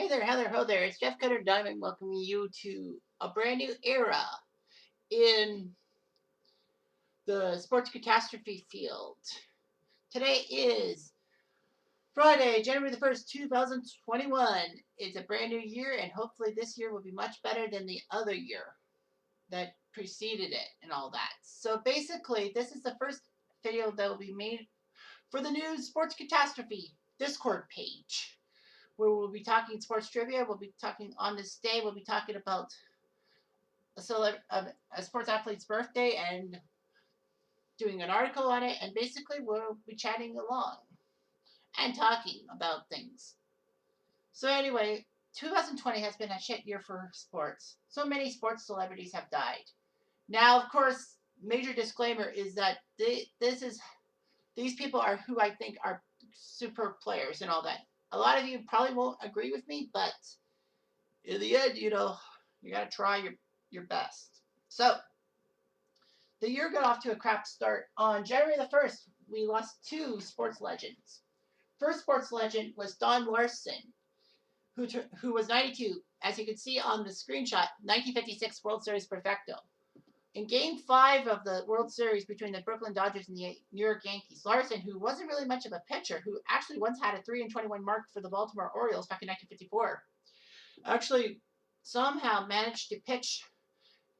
Hey there, Heather, ho there. It's Jeff Cutter Diamond welcoming you to a brand new era in the sports catastrophe field. Today is Friday, January the 1st, 2021. It's a brand new year, and hopefully this year will be much better than the other year that preceded it and all that. So basically, this is the first video that will be made for the new sports catastrophe Discord page, where we'll be talking sports trivia. We'll be talking on this day. We'll be talking about a sports athlete's birthday and doing an article on it. And basically, we'll be chatting along and talking about things. So, anyway, 2020 has been a shit year for sports. So many sports celebrities have died. Now, of course, major disclaimer is that these people are who I think are super players and all that. A lot of you probably won't agree with me, but in the end, you got to try your best. So, the year got off to a crap start. On January the 1st, we lost two sports legends. First sports legend was Don Larson, who was 92, as you can see on the screenshot, 1956 World Series Perfecto. In Game 5 of the World Series between the Brooklyn Dodgers and the New York Yankees, Larson, who wasn't really much of a pitcher, who actually once had a 3-21 mark for the Baltimore Orioles back in 1954, actually somehow managed to pitch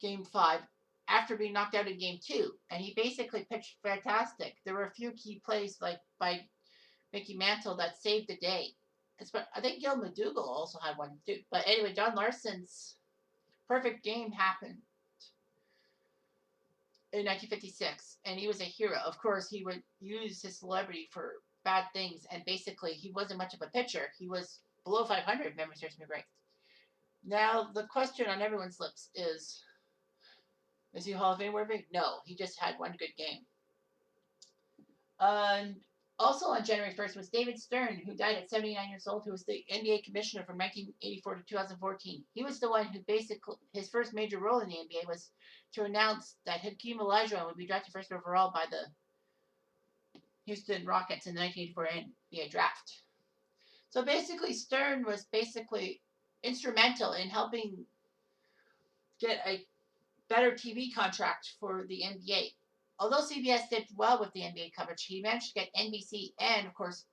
Game 5 after being knocked out in Game 2. And he basically pitched fantastic. There were a few key plays like by Mickey Mantle that saved the day. I think Gil McDougall also had one too. But anyway, John Larson's perfect game happened in 1956, and he was a hero. Of course, he would use his celebrity for bad things, and basically, he wasn't much of a pitcher. He was below 500, if memory serves me right. Now, the question on everyone's lips is he Hall of Fame worthy? No, he just had one good game. Also on January 1st was David Stern, who died at 79 years old, who was the NBA commissioner from 1984 to 2014. He was the one who basically, his first major role in the NBA was to announce that Hakeem Olajuwon would be drafted first overall by the Houston Rockets in the 1984 NBA draft. So basically, Stern was basically instrumental in helping get a better TV contract for the NBA. Although CBS did well with the NBA coverage, he managed to get NBC and, of course,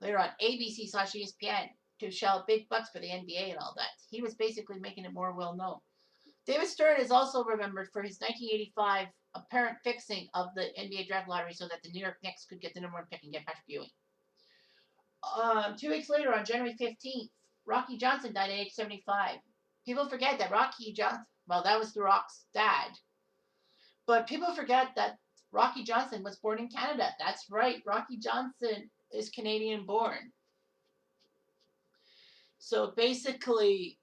later on ABC/ESPN to shell big bucks for the NBA and all that. He was basically making it more well known. David Stern is also remembered for his 1985 apparent fixing of the NBA draft lottery so that the New York Knicks could get the number one pick and get Patrick Ewing. 2 weeks later, on January 15th, Rocky Johnson died at age 75. People forget that Rocky Johnson, well, that was The Rock's dad. But people forget that Rocky Johnson was born in Canada. That's right. Rocky Johnson is Canadian born. So basically,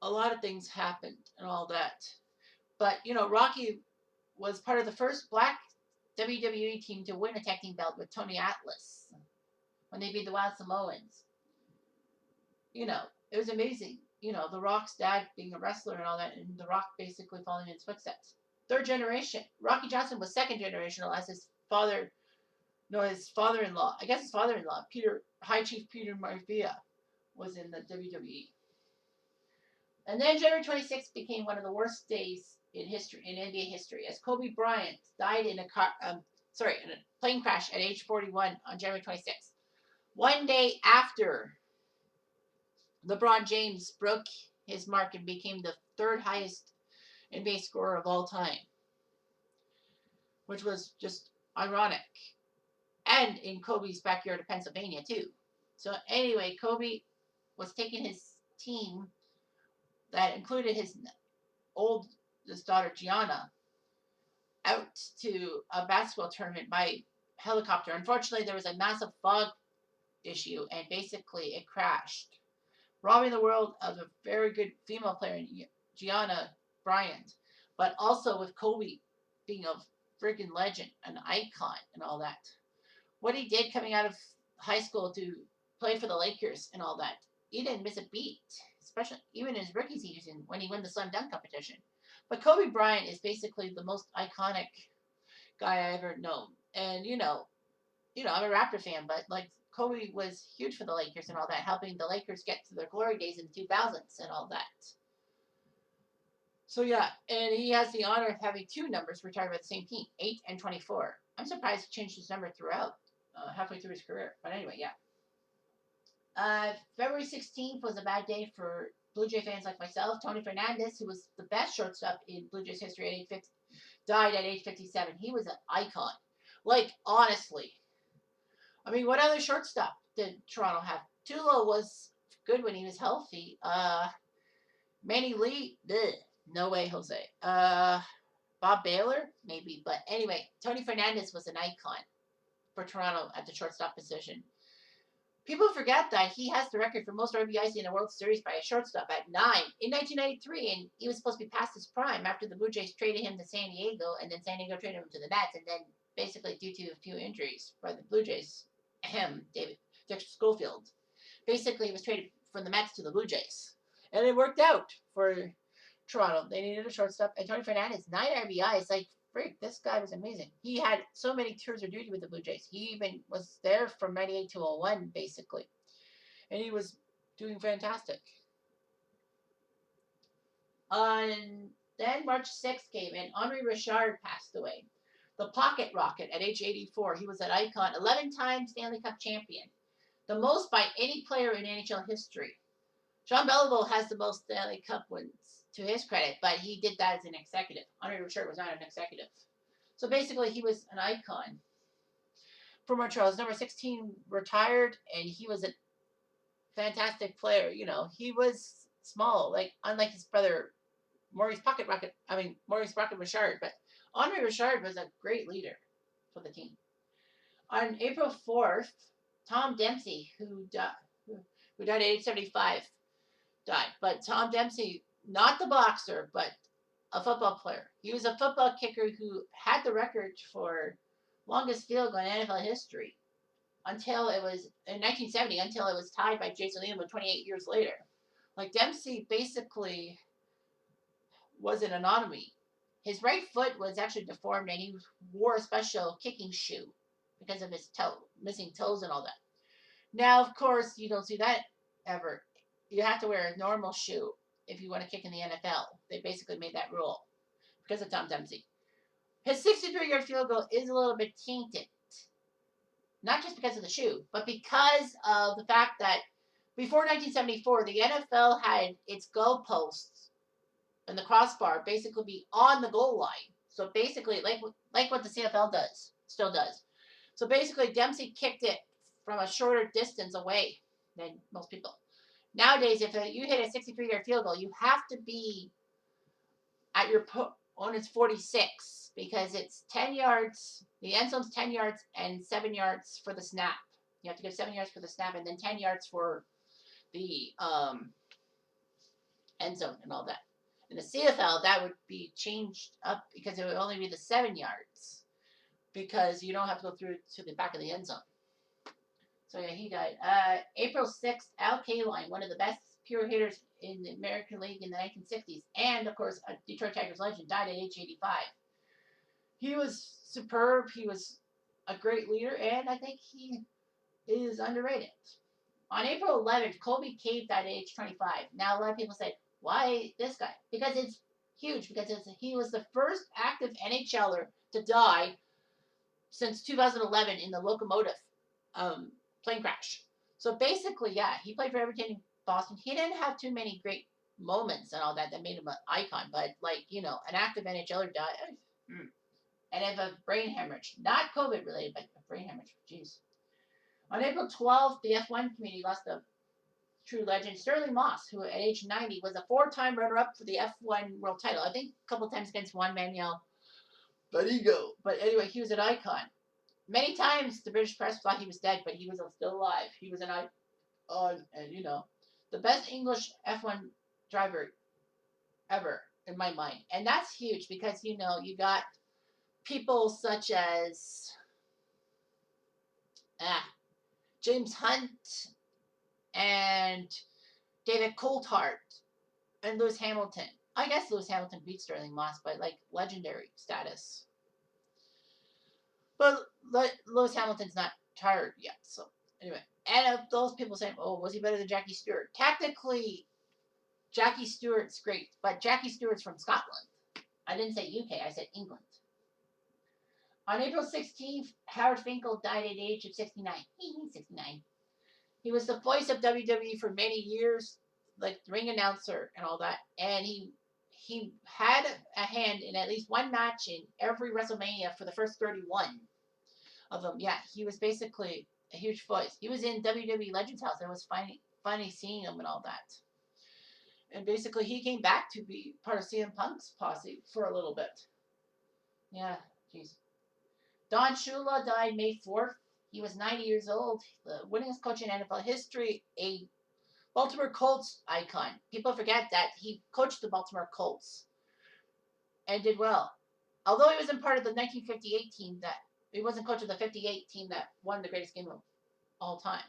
a lot of things happened and all that. But, Rocky was part of the first black WWE team to win a tag team belt with Tony Atlas when they beat the Wild Samoans. It was amazing. The Rock's dad being a wrestler and all that, and The Rock basically following in his footsteps. Third generation. Rocky Johnson was second generational as his father-in-law, I guess his father-in-law, High Chief Peter Maivia, was in the WWE. And then January 26th became one of the worst days in NBA history, as Kobe Bryant died in a plane crash at age 41 on January 26th. One day after LeBron James broke his mark and became the third highest NBA scorer of all time, which was just ironic. And in Kobe's backyard of Pennsylvania, too. So anyway, Kobe was taking his team that included his oldest daughter, Gianna, out to a basketball tournament by helicopter. Unfortunately, there was a massive fog issue, and basically it crashed, robbing the world of a very good female player, Gianna Bryant, but also with Kobe being a freaking legend, an icon, and all that. What he did coming out of high school to play for the Lakers and all that, he didn't miss a beat, especially even in his rookie season when he won the slam dunk competition. But Kobe Bryant is basically the most iconic guy I ever known. And I'm a Raptor fan, but like Kobe was huge for the Lakers and all that, helping the Lakers get to their glory days in the 2000s and all that. So yeah, and he has the honor of having two numbers retired by the same team, 8 and 24. I'm surprised he changed his number throughout, halfway through his career. But anyway, yeah. February 16th was a bad day for Blue Jay fans like myself. Tony Fernandez, who was the best shortstop in Blue Jays history at age 50, died at age 57. He was an icon. Like, honestly. I mean, what other shortstop did Toronto have? Tulo was good when he was healthy. Manny Lee, bleh, no way, Jose. Bob Baylor, maybe. But anyway, Tony Fernandez was an icon for Toronto at the shortstop position. People forget that he has the record for most RBIs in a World Series by a shortstop at 9 in 1993, and he was supposed to be past his prime after the Blue Jays traded him to San Diego, and then San Diego traded him to the Nets, and then basically due to a few injuries by the Blue Jays, Dick Schofield, basically was traded from the Mets to the Blue Jays, and it worked out for Toronto. They needed a shortstop, and Tony Fernandez, 9 RBIs, like, freak, this guy was amazing. He had so many tours of duty with the Blue Jays. He even was there from 98 to 01, basically. And he was doing fantastic. Then March 6th came, and Henri Richard passed away. The Pocket Rocket at age 84. He was an icon, 11-time Stanley Cup champion. The most by any player in NHL history. Jean Beliveau has the most Stanley Cup wins, to his credit, but he did that as an executive. Henri Richard was not an executive. So basically, he was an icon. For Montreal, number 16 retired, and he was a fantastic player. You know, he was small, like unlike his brother, Maurice Rocket Richard. But Henri Richard was a great leader for the team. On April 4th, Tom Dempsey, who died at age 75, died. But Tom Dempsey, not the boxer, but a football player. He was a football kicker who had the record for longest field goal in NFL history until it was in 1970, until it was tied by Jason Liam 28 years later. Like, Dempsey basically was an anomaly. His right foot was actually deformed, and he wore a special kicking shoe because of his missing toes and all that. Now, of course, you don't see that ever. You have to wear a normal shoe if you want to kick in the NFL. They basically made that rule because of Tom Dempsey. His 63-yard field goal is a little bit tainted. Not just because of the shoe, but because of the fact that before 1974, the NFL had its goalposts and the crossbar basically be on the goal line. So basically, like what the CFL does, still does. So basically, Dempsey kicked it from a shorter distance away than most people. Nowadays, if you hit a 63-yard field goal, you have to be at your opponent's 46 because it's 10 yards. The end zone's 10 yards and 7 yards for the snap. You have to give 7 yards for the snap and then 10 yards for the end zone and all that. In the CFL, that would be changed up because it would only be the 7 yards because you don't have to go through to the back of the end zone. So, yeah, he died. April 6th, Al Kaline, one of the best pure hitters in the American League in the 1960s, and, of course, a Detroit Tigers legend, died at age 85. He was superb. He was a great leader, and I think he is underrated. On April 11th, Colby Cave died at age 25. Now, a lot of people say, why this guy? Because it's huge, because he was the first active NHLer to die since 2011 in the locomotive plane crash. So basically, yeah, he played for Everton, Boston. He didn't have too many great moments and all that made him an icon, but like, you know, an active NHLer died. And have a brain hemorrhage. Not COVID related, but a brain hemorrhage. Jeez. On April 12th, the F1 community lost a true legend, Sterling Moss, who at age 90 was a 4-time runner-up for the F1 world title. I think a couple times against Juan Manuel Barigo. But anyway, he was an icon. Many times the British press thought he was dead, but he was still alive. He was an icon, and you know, the best English F1 driver ever in my mind. And that's huge because, you know, you got people such as James Hunt and David Coulthard and Lewis Hamilton. I guess Lewis Hamilton beat Sterling Moss by like legendary status. But Lewis Hamilton's not tired yet, so Anyway, and of those people saying, "Oh, was he better than Jackie Stewart?" Technically, Jackie Stewart's great, but Jackie Stewart's from Scotland. I didn't say UK. I said England. On April 16th, Howard Finkel died at the age of 69. 69. He was the voice of WWE for many years, like the ring announcer and all that. And he had a hand in at least one match in every WrestleMania for the first 31 of them. Yeah, he was basically a huge voice. He was in WWE Legends House. It was funny seeing him and all that. And basically, he came back to be part of CM Punk's posse for a little bit. Yeah, jeez. Don Shula died May 4th. He was 90 years old, the winningest coach in NFL history, a Baltimore Colts icon. People forget that he coached the Baltimore Colts and did well. Although he wasn't part of the 1958 team that he wasn't coach of the 58 team that won the greatest game of all time.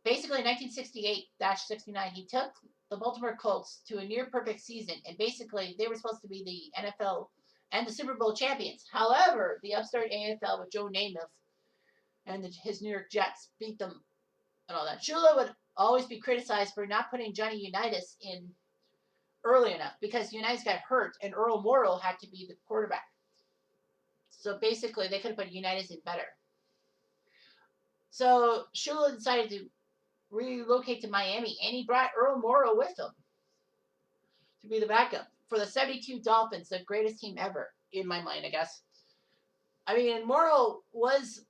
Basically, in 1968-69, he took the Baltimore Colts to a near perfect season, and basically they were supposed to be the NFL and the Super Bowl champions. However, the upstart AFL with Joe Namath and his New York Jets beat them and all that. Shula would always be criticized for not putting Johnny Unitas in early enough because Unitas got hurt and Earl Morrall had to be the quarterback. So basically, they could have put Unitas in better. So Shula decided to relocate to Miami, and he brought Earl Morrall with him to be the backup for the 72 Dolphins, the greatest team ever, in my mind, I guess. I mean, Morrall was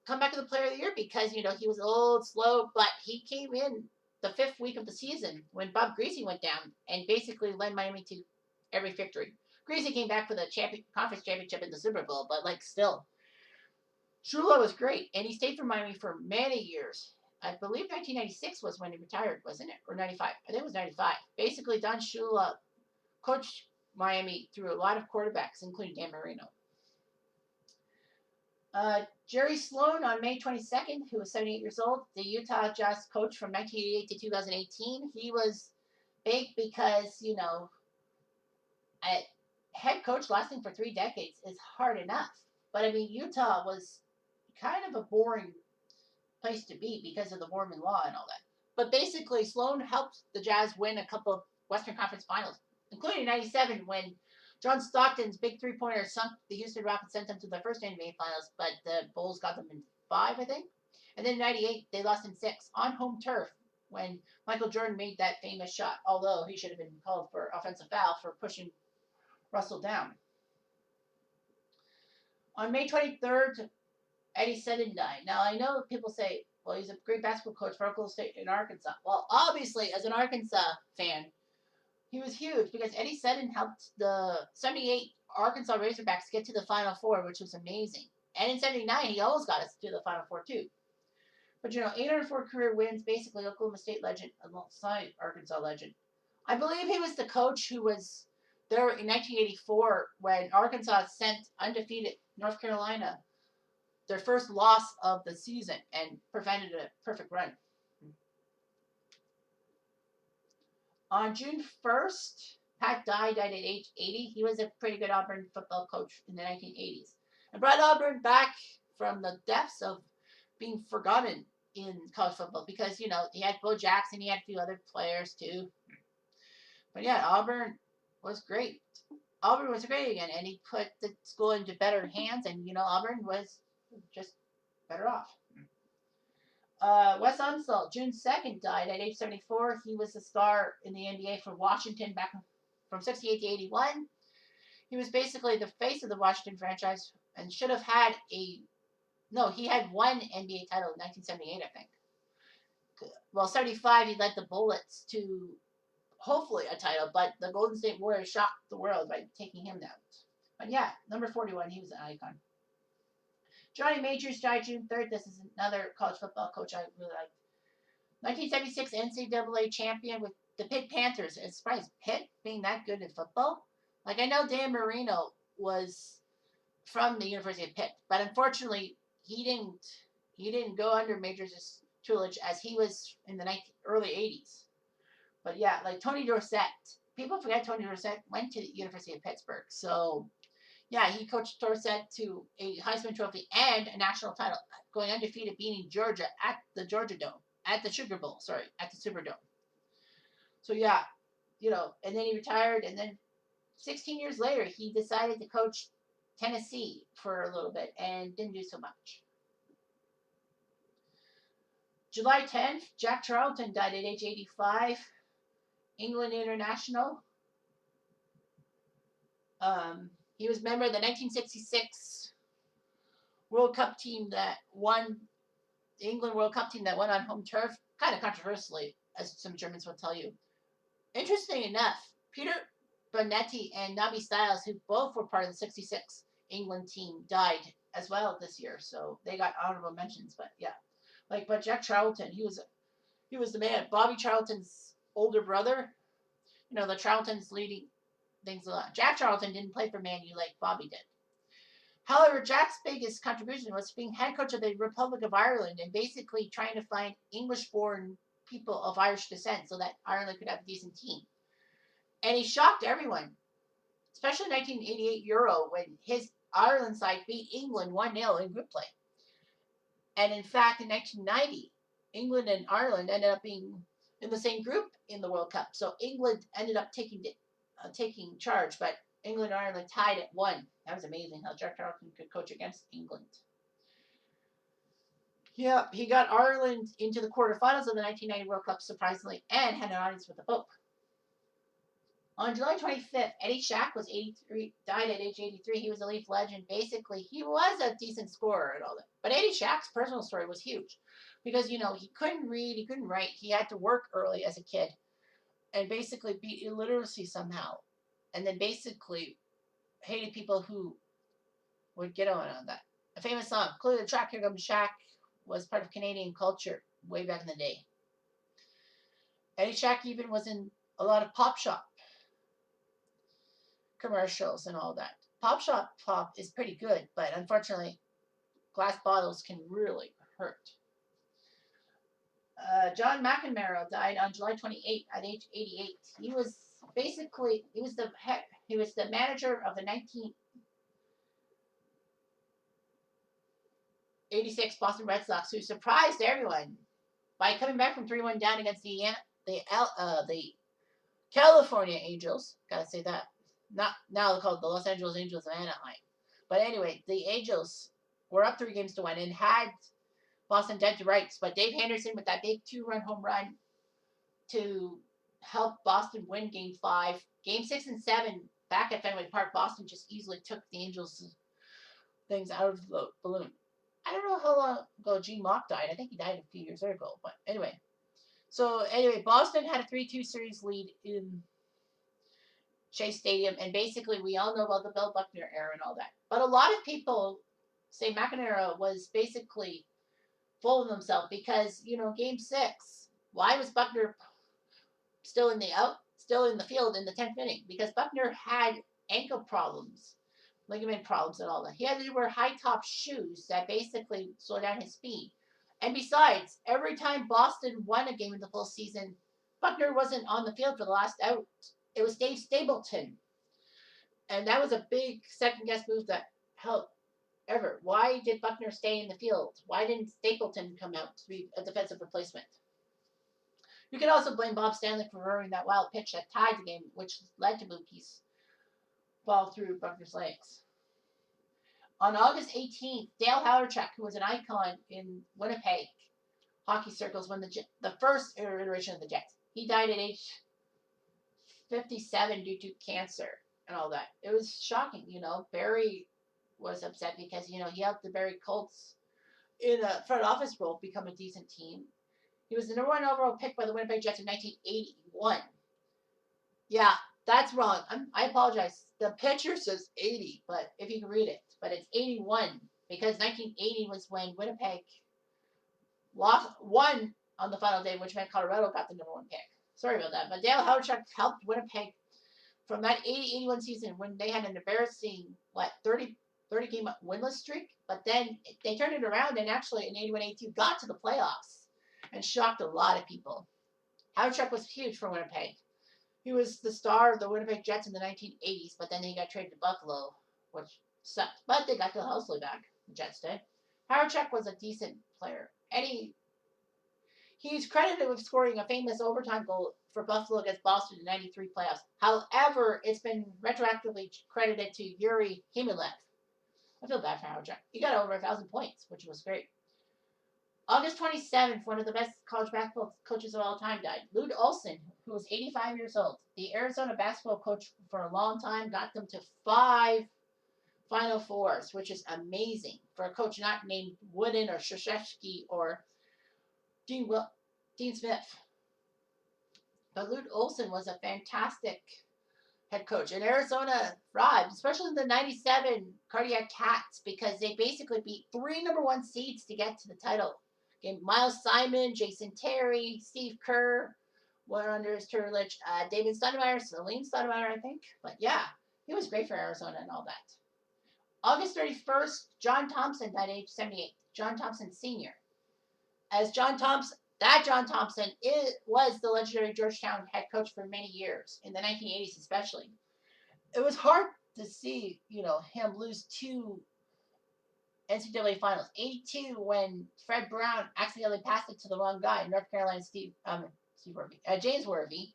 come back to the player of the year because, he was old, slow, but he came in the 5th week of the season when Bob Greasy went down and basically led Miami to every victory. Greasy came back for the conference championship in the Super Bowl, but, still. Shula was great, and he stayed for Miami for many years. I believe 1996 was when he retired, wasn't it? Or 95. I think it was 95. Basically, Don Shula coached Miami through a lot of quarterbacks, including Dan Marino. Jerry Sloan on May 22nd, who was 78 years old, the Utah Jazz coach from 1988 to 2018. He was big because, a head coach lasting for 3 decades is hard enough. But, I mean, Utah was kind of a boring place to be because of the Mormon law and all that. But basically, Sloan helped the Jazz win a couple of Western Conference finals, including 97 when John Stockton's big three-pointer sunk the Houston Rockets, sent them to the first NBA Finals, but the Bulls got them in 5, I think. And then in 98, they lost in 6 on home turf when Michael Jordan made that famous shot, although he should have been called for offensive foul for pushing Russell down. On May 23rd, Eddie Seddon died. Now, I know people say, well, he's a great basketball coach for Oklahoma State in Arkansas. Well, obviously, as an Arkansas fan, he was huge because Eddie Seddon helped the 78 Arkansas Razorbacks get to the Final Four, which was amazing. And in 79, he almost got us to the Final Four, too. But, 804 career wins, basically Oklahoma State legend alongside Arkansas legend. I believe he was the coach who was there in 1984 when Arkansas sent undefeated North Carolina their first loss of the season and prevented a perfect run. On June 1st, Pat Dye died at age 80. He was a pretty good Auburn football coach in the 1980s and brought Auburn back from the depths of being forgotten in college football because, he had Bo Jackson, he had a few other players too. But yeah, Auburn was great. Auburn was great again, and he put the school into better hands, and, Auburn was just better off. Wes Unseld, June 2nd, died at age 74. He was a star in the NBA for Washington back from 68 to 81. He was basically the face of the Washington franchise and should have had he had one NBA title in 1978, I think. Well, 75, he led the Bullets to hopefully a title, but the Golden State Warriors shocked the world by taking him down. But yeah, number 41, he was an icon. Johnny Majors died June 3rd. This is another college football coach I really liked. 1976 NCAA champion with the Pitt Panthers. It's surprised Pitt being that good in football. I know Dan Marino was from the University of Pitt, but unfortunately he didn't go under Majors' tutelage as he was in the early 80s. But yeah, Tony Dorsett. People forget Tony Dorsett went to the University of Pittsburgh. So Yeah, he coached Dorset to a Heisman Trophy and a national title, going undefeated, beating Georgia at the Georgia Dome, at the Sugar Bowl, sorry, at the Superdome. So yeah, and then he retired, and then 16 years later, he decided to coach Tennessee for a little bit and didn't do so much. July 10th, Jack Charlton died at age 85. England international. He was a member of the 1966 World Cup team that won, the England World Cup team that won on home turf, kind of controversially, as some Germans will tell you. Interesting enough, Peter Bonetti and Nabi Styles, who both were part of the 66 England team, died as well this year, so they got honorable mentions. But yeah, but Jack Charlton, he was the man. Bobby Charlton's older brother. The Charltons leading things a lot. Jack Charlton didn't play for Man U like Bobby did. However, Jack's biggest contribution was being head coach of the Republic of Ireland and basically trying to find English-born people of Irish descent so that Ireland could have a decent team. And he shocked everyone, especially in 1988 Euro when his Ireland side beat England 1-0 in group play. And in fact, in 1990, England and Ireland ended up being in the same group in the World Cup. So England ended up taking charge, but England and Ireland tied at 1. That was amazing how Jack Charlton could coach against England. Yeah, he got Ireland into the quarterfinals of the 1990 World Cup, surprisingly, and had an audience with the Pope. On July 25th, Eddie Shack was 83, died at age 83. He was a Leaf legend. Basically, he was a decent scorer and all that. But Eddie Shack's personal story was huge because, he couldn't read, he couldn't write. He had to work early as a kid and basically beat illiteracy somehow. And then basically hated people who would get on that. A famous song, Clear the Track, Here Comes Shack, was part of Canadian culture way back in the day. Eddie Shack even was in a lot of Pop Shop commercials and all that. Pop Shop pop is pretty good, but unfortunately, glass bottles can really hurt. John McNamara died on July 28th at age 88. He was the manager of the 1986 Boston Red Sox, who surprised everyone by coming back from 3-1 down against the California Angels. Gotta say that. Not now they're called the Los Angeles Angels of Anaheim. But anyway, the Angels were up 3-1 and had Boston dead to rights. But Dave Henderson with that big 2-run home run to help Boston win Game 5. Game 6 and 7 back at Fenway Park, Boston just easily took the Angels' things out of the balloon. I don't know how long ago Gene Mauch died. I think he died a few years ago. But anyway. Boston had a 3-2 series lead in Chase Stadium, and basically we all know about the Bill Buckner era and all that. But a lot of people say McNamara was basically full of himself because, Game 6, why was Buckner still in the field in the 10th inning? Because Buckner had ankle problems, ligament problems and all that. He had to wear high-top shoes that basically slow down his speed. And besides, every time Boston won a game in the full season, Buckner wasn't on the field for the last out. It was Dave Stapleton. And that was a big second-guess move that helped ever. Why did Buckner stay in the field? Why didn't Stapleton come out to be a defensive replacement? You can also blame Bob Stanley for throwing that wild pitch that tied the game, which led to Mookie's ball through Buckner's legs. On August 18th, Dale Hawerchuk, who was an icon in Winnipeg hockey circles when the first iteration of the Jets, he died at age 57 due to cancer and all that. It was shocking, Barry was upset because, he helped the Barry Colts in a front office role become a decent team. He was the number 1 overall pick by the Winnipeg Jets in 1981. Yeah, that's wrong. I apologize. The picture says 80, but if you can read it. But it's 81 because 1980 was when Winnipeg won on the final day, which meant Colorado got the number 1 pick. Sorry about that. But Dale Hawerchuk helped Winnipeg from that 80-81 season when they had an embarrassing, 30-game winless streak. But then they turned it around and actually in 81-82 got to the playoffs and shocked a lot of people. Hawerchuk was huge for Winnipeg. He was the star of the Winnipeg Jets in the 1980s, but then he got traded to Buffalo which sucked. But they got Phil Housley back. The Jets did. Havlicek was a decent player. And he's credited with scoring a famous overtime goal for Buffalo against Boston in '93 playoffs. However, it's been retroactively credited to Yuri Himalev. I feel bad for Havlicek. He got over 1,000 points, which was great. August 27th, one of the best college basketball coaches of all time died. Lute Olson, who was 85 years old. The Arizona basketball coach for a long time, got them to 5 Final Fours, which is amazing for a coach not named Wooden or Krzyzewski or Dean Smith. But Lute Olson was a fantastic head coach. And Arizona thrived, especially in the '97 Cardiac Cats, because they basically beat 3 number 1 seeds to get to the title game. Miles Simon, Jason Terry, Steve Kerr were under his tutelage. David Stoudemire, Salim Stoudemire, I think. But yeah, he was great for Arizona and all that. August 31st, John Thompson died at age 78. John Thompson Sr. As John Thompson was the legendary Georgetown head coach for many years, in the 1980s especially. It was hard to see, him lose 2 NCAA finals. 82 when Fred Brown accidentally passed it to the wrong guy, North Carolina James Worthy.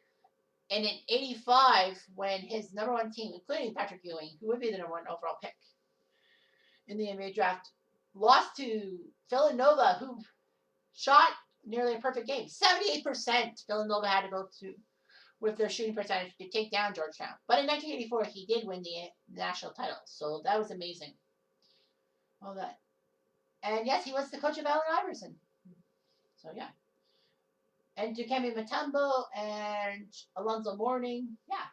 And in 85 when his number 1 team, including Patrick Ewing, who would be the number 1 overall pick in the NBA draft, lost to Villanova, who shot nearly a perfect game. 78% Villanova had to go to with their shooting percentage to take down Georgetown. But in 1984, he did win the national title, so that was amazing. All that. And yes, he was the coach of Allen Iverson. So yeah. And Dikembe Mutombo and Alonzo Mourning. Yeah.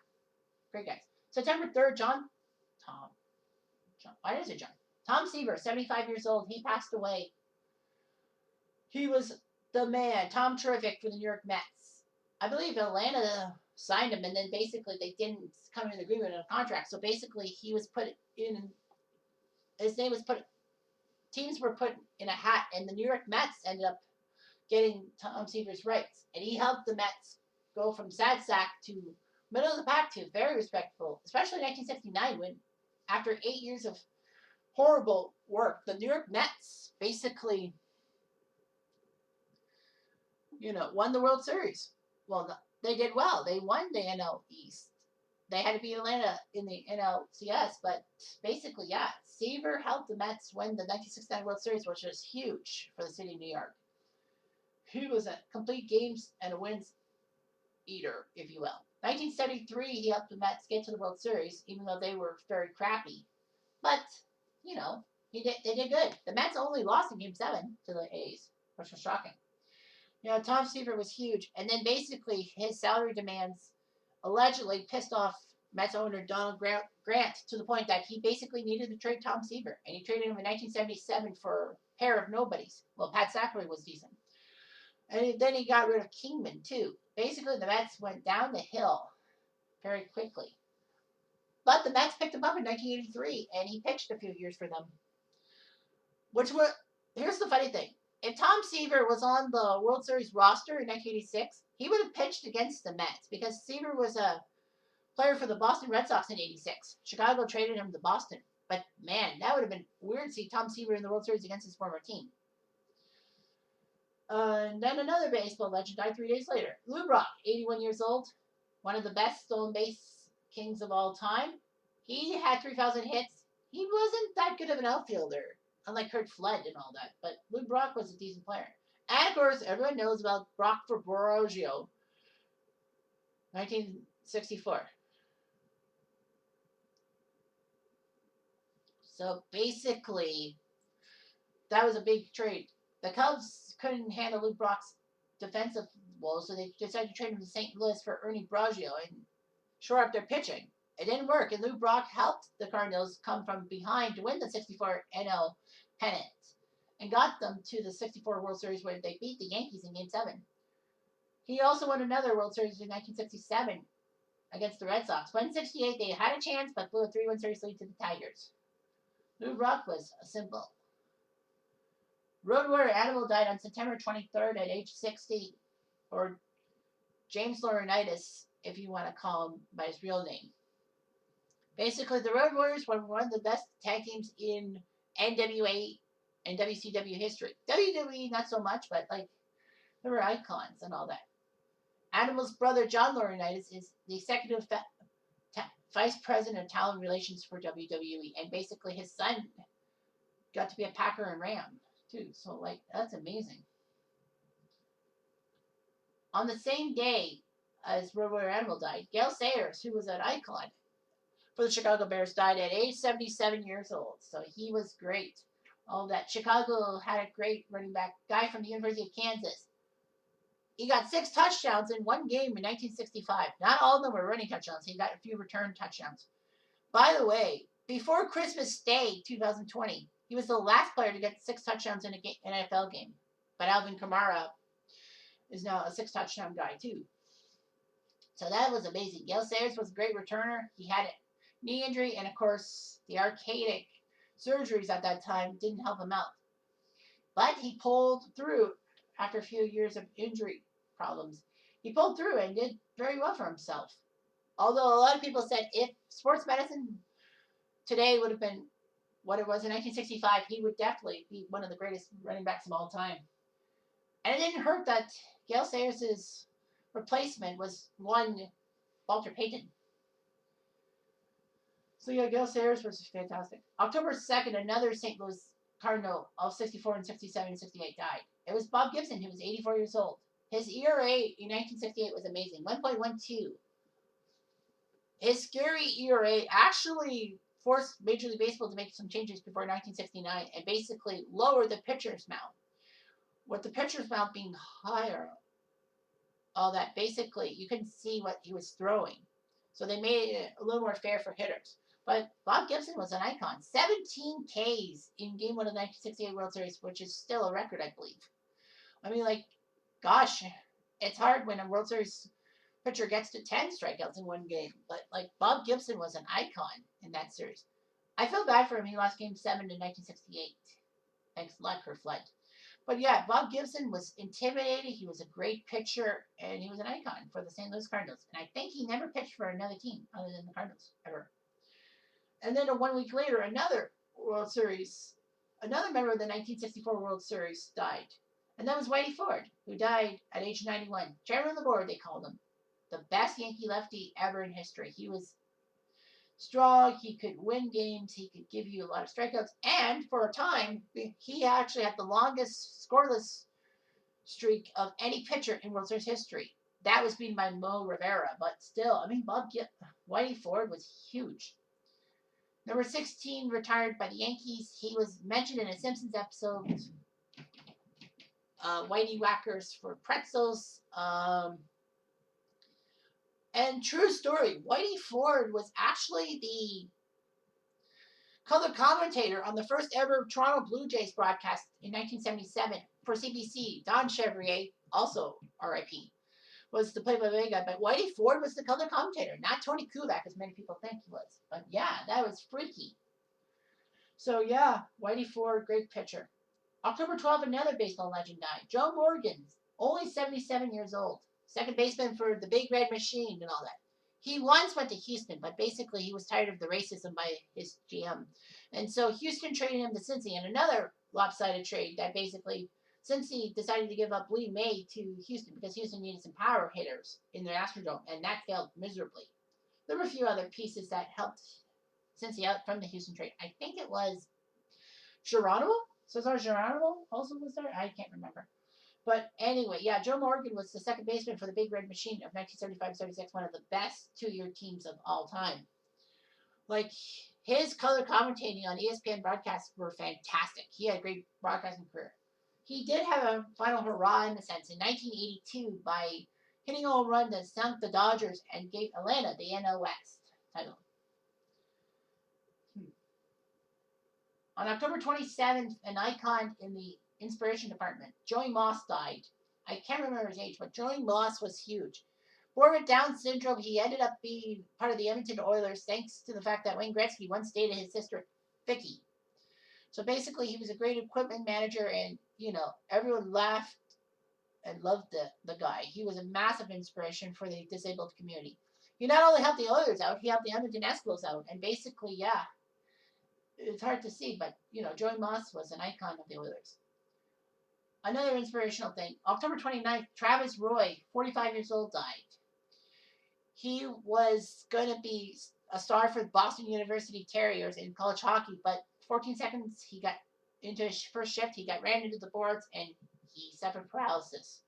Great guys. September 3rd, why did I say John? Tom Seaver, 75 years old. He passed away. He was the man. Tom Terrific for the New York Mets. I believe Atlanta signed him, and then basically they didn't come to an agreement on a contract. So basically he was put in, his name was put, teams were put in a hat, and the New York Mets ended up getting Tom Seaver's rights. And he helped the Mets go from sad sack to middle of the pack to very respectful, especially in 1969 when, after 8 years of horrible work, the New York Mets basically, won the World Series. Well, they did well. They won the NL East. They had to beat Atlanta in the NLCS, but basically, yeah, Seaver helped the Mets win the 1969 World Series, which was huge for the city of New York. He was a complete games and a wins eater, if you will. 1973, he helped the Mets get to the World Series, even though they were very crappy. But, they did good. The Mets only lost in Game 7 to the A's, which was shocking. Tom Seaver was huge. And then basically his salary demands allegedly pissed off Mets owner Donald Grant to the point that he basically needed to trade Tom Seaver. And he traded him in 1977 for a pair of nobodies. Well, Pat Zachary was decent. And then he got rid of Kingman, too. Basically, the Mets went down the hill very quickly. But the Mets picked him up in 1983, and he pitched a few years for them. Here's the funny thing. If Tom Seaver was on the World Series roster in 1986, he would have pitched against the Mets because Seaver was a player for the Boston Red Sox in '86. Chicago traded him to Boston. But, man, that would have been weird to see Tom Seaver in the World Series against his former team. And then another baseball legend died 3 days later. Lou Brock, 81 years old, one of the best stolen base kings of all time. He had 3,000 hits. He wasn't that good of an outfielder, unlike Curt Flood and all that. But Lou Brock was a decent player. And, of course, everyone knows about Brock Verbrugge, 1964. So, basically, that was a big trade. The Cubs couldn't handle Lou Brock's defensive woes, so they decided to trade him to St. Louis for Ernie Broggio and shore up their pitching. It didn't work, and Lou Brock helped the Cardinals come from behind to win the '64 NL pennant and got them to the '64 World Series where they beat the Yankees in Game 7. He also won another World Series in 1967 against the Red Sox. But in '68, they had a chance, but blew a 3-1 series lead to the Tigers. Lou Brock was a symbol. Road warrior Animal died on September 23rd at age 60, or James Laurinaitis, if you want to call him by his real name. Basically, the Road Warriors were one of the best tag teams in NWA and WCW history. WWE, not so much, but like they were icons and all that. Animal's brother John Laurinaitis is the executive vice president of talent relations for WWE, and basically his son got to be a Packer and Ram too. So like that's amazing. On the same day as Road Warrior Animal died, Gale Sayers, who was an icon for the Chicago Bears, died at age 77 years old. So he was great. All that Chicago had a great running back guy from the University of Kansas. He got 6 touchdowns in one game in 1965. Not all of them were running touchdowns. He got a few return touchdowns. By the way, before Christmas Day 2020, he was the last player to get 6 touchdowns in an NFL game. But Alvin Kamara is now a 6 touchdown guy too. So that was amazing. Gale Sayers was a great returner. He had a knee injury, and of course, the archaic surgeries at that time didn't help him out. But he pulled through after a few years of injury problems. He pulled through and did very well for himself. Although a lot of people said if sports medicine today would have been what it was in 1965, he would definitely be one of the greatest running backs of all time. And it didn't hurt that Gale Sayers' replacement was one Walter Payton. So yeah, Gale Sayers was fantastic. October 2nd, another St. Louis Cardinal of 64 and 67 and 68 died. It was Bob Gibson, who was 84 years old. His ERA in 1968 was amazing, 1.12. His scary ERA actually forced Major League Baseball to make some changes before 1969 and basically lower the pitcher's mound. With the pitcher's mound being higher, all that basically you couldn't see what he was throwing. So they made it a little more fair for hitters. But Bob Gibson was an icon. 17 Ks in Game 1 of the 1968 World Series, which is still a record, I believe. I mean, like, gosh, it's hard when a World Series pitcher gets to 10 strikeouts in one game. But, like, Bob Gibson was an icon in that series. I feel bad for him. He lost Game 7 in 1968. Thanks a lot, Kurt Flood. But yeah, Bob Gibson was intimidating. He was a great pitcher, and he was an icon for the St. Louis Cardinals. And I think he never pitched for another team other than the Cardinals, ever. And then 1 week later, another World Series, another member of the 1964 World Series died. And that was Whitey Ford, who died at age 91. Chairman of the board, they called him. The best Yankee lefty ever in history. He was strong, he could win games, he could give you a lot of strikeouts, and for a time, he actually had the longest scoreless streak of any pitcher in World Series history. That was beaten by Mo Rivera, but still, I mean, Whitey Ford was huge. Number 16 retired by the Yankees. He was mentioned in a Simpsons episode. Whitey Whackers for pretzels. And true story, Whitey Ford was actually the color commentator on the first ever Toronto Blue Jays broadcast in 1977 for CBC. Don Chevrier, also R.I.P., was the play-by-play guy, but Whitey Ford was the color commentator, not Tony Kulak, as many people think he was. But yeah, that was freaky. So yeah, Whitey Ford, great pitcher. October 12th, another baseball legend died. Joe Morgan, only 77 years old. Second baseman for the Big Red Machine and all that. He once went to Houston, but basically he was tired of the racism by his GM. And so Houston traded him to Cincy, and another lopsided trade that basically Cincy decided to give up Lee May to Houston because Houston needed some power hitters in their Astrodome, and that failed miserably. There were a few other pieces that helped Cincy out from the Houston trade. I think it was Geronimo? Cesar Geronimo also was there? I can't remember. But anyway, yeah, Joe Morgan was the second baseman for the Big Red Machine of 1975-76, one of the best two-year teams of all time. Like, his color commentating on ESPN broadcasts were fantastic. He had a great broadcasting career. He did have a final hurrah in a sense in 1982 by hitting a home run that sunk the Dodgers and gave Atlanta the NL West title. On October 27th, an icon in the inspiration department, Joey Moss, died. I can't remember his age, but Joey Moss was huge. Born with Down syndrome, he ended up being part of the Edmonton Oilers thanks to the fact that Wayne Gretzky once dated his sister, Vicky. So basically, he was a great equipment manager, and, you know, everyone laughed and loved the guy. He was a massive inspiration for the disabled community. He not only helped the Oilers out, he helped the Edmonton Eskimos out. And basically, yeah, it's hard to see, but, Joey Moss was an icon of the Oilers. Another inspirational thing, October 29th, Travis Roy, 45 years old, died. He was going to be a star for the Boston University Terriers in college hockey, but 14 seconds he got into his first shift, he got ran into the boards, and he suffered paralysis.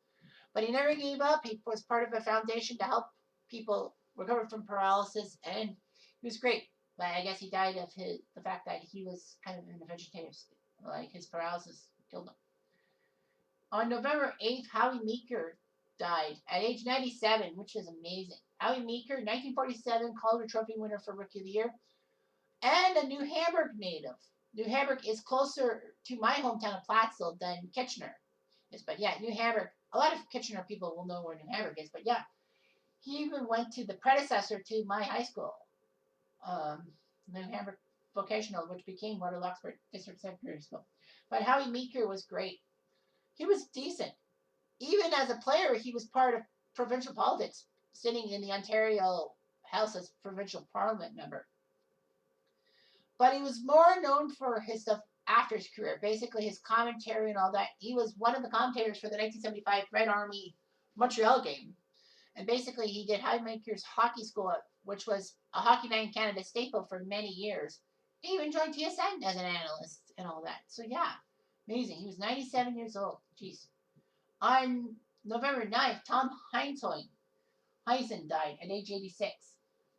But he never gave up. He was part of a foundation to help people recover from paralysis, and he was great. But I guess he died of the fact that he was kind of in a vegetative state. Like, his paralysis killed him. On November 8th, Howie Meeker died at age 97, which is amazing. Howie Meeker, 1947 Calder Trophy winner for Rookie of the Year, and a New Hamburg native. New Hamburg is closer to my hometown of Plattsville than Kitchener is. But yeah, New Hamburg, a lot of Kitchener people will know where New Hamburg is. But yeah, he even went to the predecessor to my high school, New Hamburg Vocational, which became Waterloo Larkspur District Secondary School. But Howie Meeker was great. He was decent. Even as a player, he was part of provincial politics, sitting in the Ontario House as provincial parliament member. But he was more known for his stuff after his career, basically his commentary and all that. He was one of the commentators for the 1975 Red Army Montreal game. And basically, he did Howie Meeker's hockey school, which was a Hockey Night in Canada staple for many years. He even joined TSN as an analyst and all that. So yeah, amazing. He was 97 years old. Jeez. On November 9th, Tom Heisen died at age 86.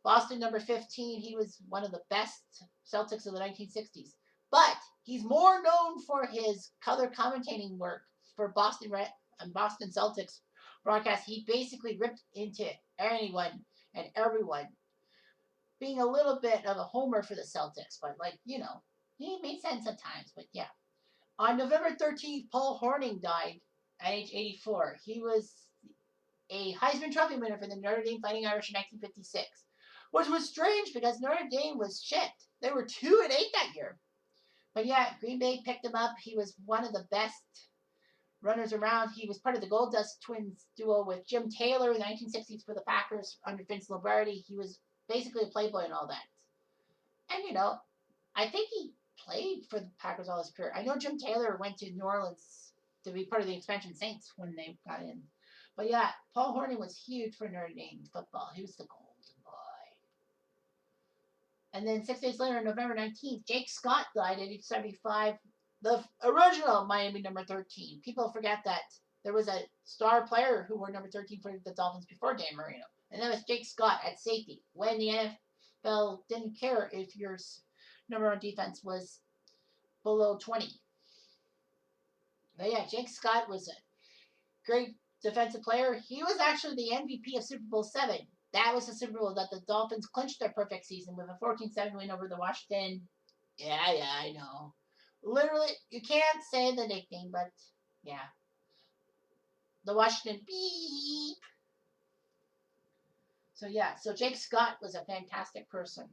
Boston number 15, he was one of the best Celtics of the 1960s. But he's more known for his color commentating work for Boston and Boston Celtics broadcast. He basically ripped into anyone and everyone, being a little bit of a homer for the Celtics, but he made sense at times. But yeah. On November 13th, Paul Hornung died at age 84. He was a Heisman Trophy winner for the Notre Dame Fighting Irish in 1956, which was strange because Notre Dame was shit. They were 2-8 that year. But yeah, Green Bay picked him up. He was one of the best runners around. He was part of the Gold Dust Twins duo with Jim Taylor in the 1960s for the Packers under Vince Lombardi. He was basically a playboy and all that. And, I think he played for the Packers all his career. I know Jim Taylor went to New Orleans to be part of the expansion Saints when they got in. But yeah, Paul Hornung was huge for Notre Dame football. He was the golden boy. And then 6 days later, on November 19th, Jake Scott died at age 75. The original Miami number 13. People forget that there was a star player who wore number 13 for the Dolphins before Dan Marino. And that was Jake Scott at safety, when the NFL didn't care if your number on defense was below 20. But yeah, Jake Scott was a great defensive player. He was actually the MVP of Super Bowl 7. That was the Super Bowl that the Dolphins clinched their perfect season with a 14-7 win over the Washington. Yeah, I know. Literally, you can't say the nickname, but yeah. The Washington Beep. So yeah, so Jake Scott was a fantastic person.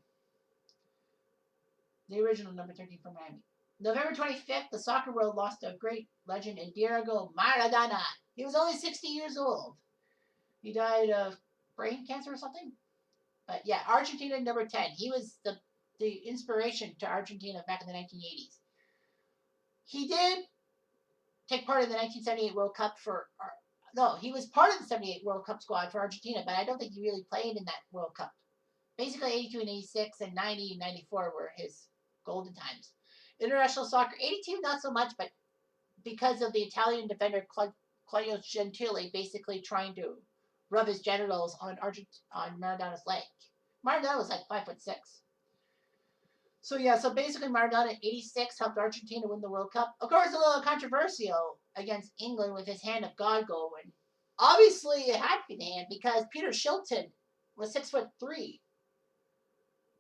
The original number 13 for Miami. November 25th, the soccer world lost a great legend in Diego Maradona. He was only 60 years old. He died of brain cancer or something. But yeah, Argentina number 10. He was the inspiration to Argentina back in the 1980s. He did take part in the 1978 World Cup he was part of the 78 World Cup squad for Argentina, but I don't think he really played in that World Cup. Basically, 82 and 86 and 90 and 94 were his golden times. International soccer, 82 not so much, but because of the Italian defender Claudio Gentili basically trying to rub his genitals on Maradona's leg. Maradona was like 5'6". So yeah, so basically Maradona in 86 helped Argentina win the World Cup. Of course, a little controversial against England with his hand of God goal. And obviously it had to be the hand because Peter Shilton was 6'3".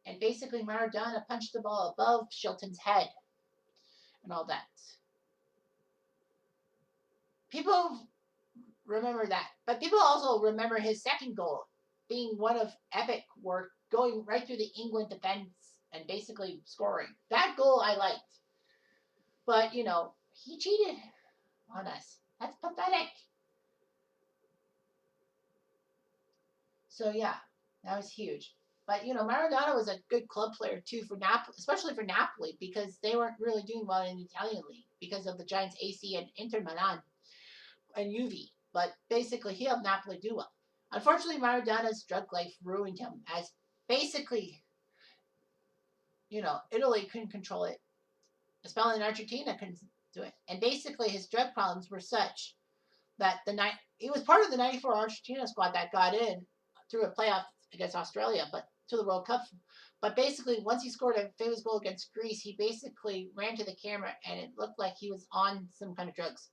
And basically Maradona punched the ball above Shilton's head and all that. People remember that. But people also remember his second goal being one of epic work, going right through the England defense and basically scoring. That goal I liked. But, he cheated on us. That's pathetic. So, yeah. That was huge. But Maradona was a good club player too for Napoli, especially for Napoli, because they weren't really doing well in the Italian league because of the Giants AC and Inter Milan and Juve. But basically, he helped Napoli do well. Unfortunately, Maradona's drug life ruined him, as basically, Italy couldn't control it. Spalletti in Argentina couldn't do it, and basically his drug problems were such that he was part of the '94 Argentina squad that got in through a playoff against Australia, but to the World Cup. But basically, once he scored a famous goal against Greece, he basically ran to the camera, and it looked like he was on some kind of drugs.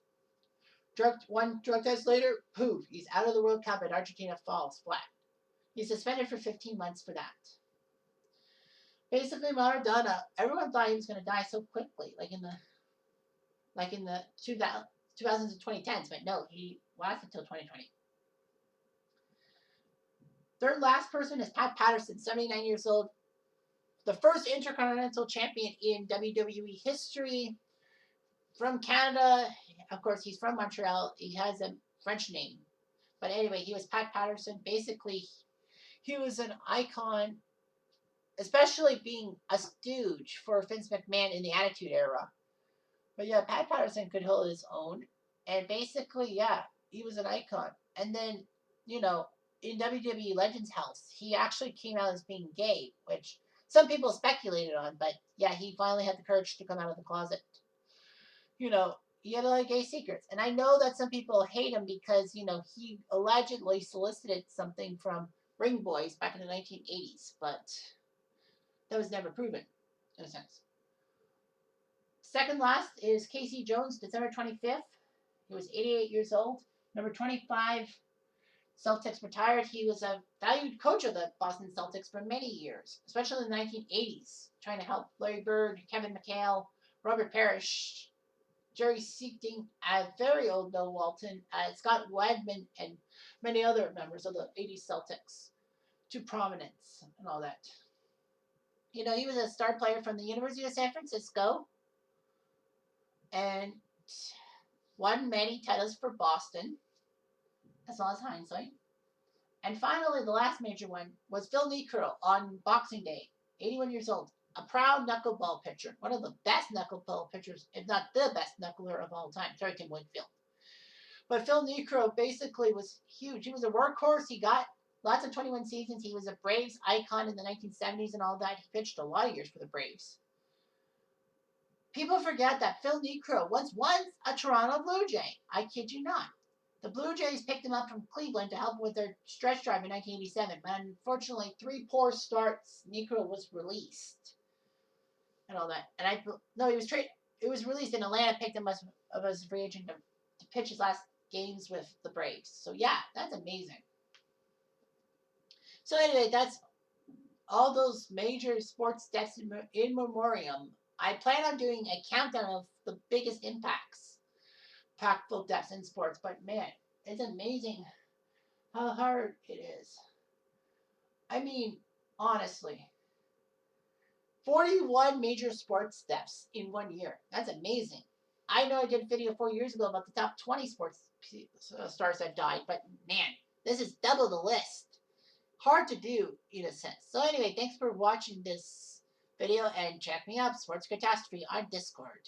One drug test later, poof, he's out of the World Cup, and Argentina falls flat. He's suspended for 15 months for that. Basically, Maradona, everyone thought he was going to die so quickly, like in the 2000s and 2010s, but no, he lasted until 2020. Third last person is Pat Patterson, 79 years old, the first Intercontinental Champion in WWE history, from Canada. Of course, he's from Montreal. He has a French name. But anyway, he was Pat Patterson. Basically, he was an icon, especially being a stooge for Vince McMahon in the Attitude Era. But yeah, Pat Patterson could hold his own. And basically, yeah, he was an icon. And then, in WWE Legends House, he actually came out as being gay, which some people speculated on. But yeah, he finally had the courage to come out of the closet. He had a lot of gay secrets. And I know that some people hate him because, he allegedly solicited something from Ring Boys back in the 1980s. But that was never proven, in a sense. Second last is Casey Jones, December 25th. He was 88 years old. Number 25, Celtics retired. He was a valued coach of the Boston Celtics for many years, especially in the 1980s, trying to help Larry Bird, Kevin McHale, Robert Parrish, Jerry Sichting, very old Bill Walton, Scott Wadman, and many other members of the 80s Celtics to prominence and all that. He was a star player from the University of San Francisco and won many titles for Boston, as well as hindsight. And finally, the last major one was Phil Niekro on Boxing Day, 81 years old. A proud knuckleball pitcher, one of the best knuckleball pitchers, if not the best knuckler of all time. Sorry, Tim Winfield. But Phil Niekro basically was huge. He was a workhorse. He got lots of 21 seasons. He was a Braves icon in the 1970s and all that. He pitched a lot of years for the Braves. People forget that Phil Niekro was once a Toronto Blue Jay. I kid you not. The Blue Jays picked him up from Cleveland to help with their stretch drive in 1987, but unfortunately, 3 poor starts, Niekro was released and all that. And he was traded. It was released in Atlanta. Picked him up as a free agent to pitch his last games with the Braves. So yeah, that's amazing. So anyway, that's all those major sports deaths in memoriam. I plan on doing a countdown of the biggest impacts. Impactful deaths in sports, but man, it's amazing how hard it is. I mean, honestly, 41 major sports deaths in 1 year. That's amazing. I know I did a video 4 years ago about the top 20 sports stars that died, but man, this is double the list. Hard to do in a sense. So anyway, thanks for watching this video and check me out, Sports Catastrophe on Discord.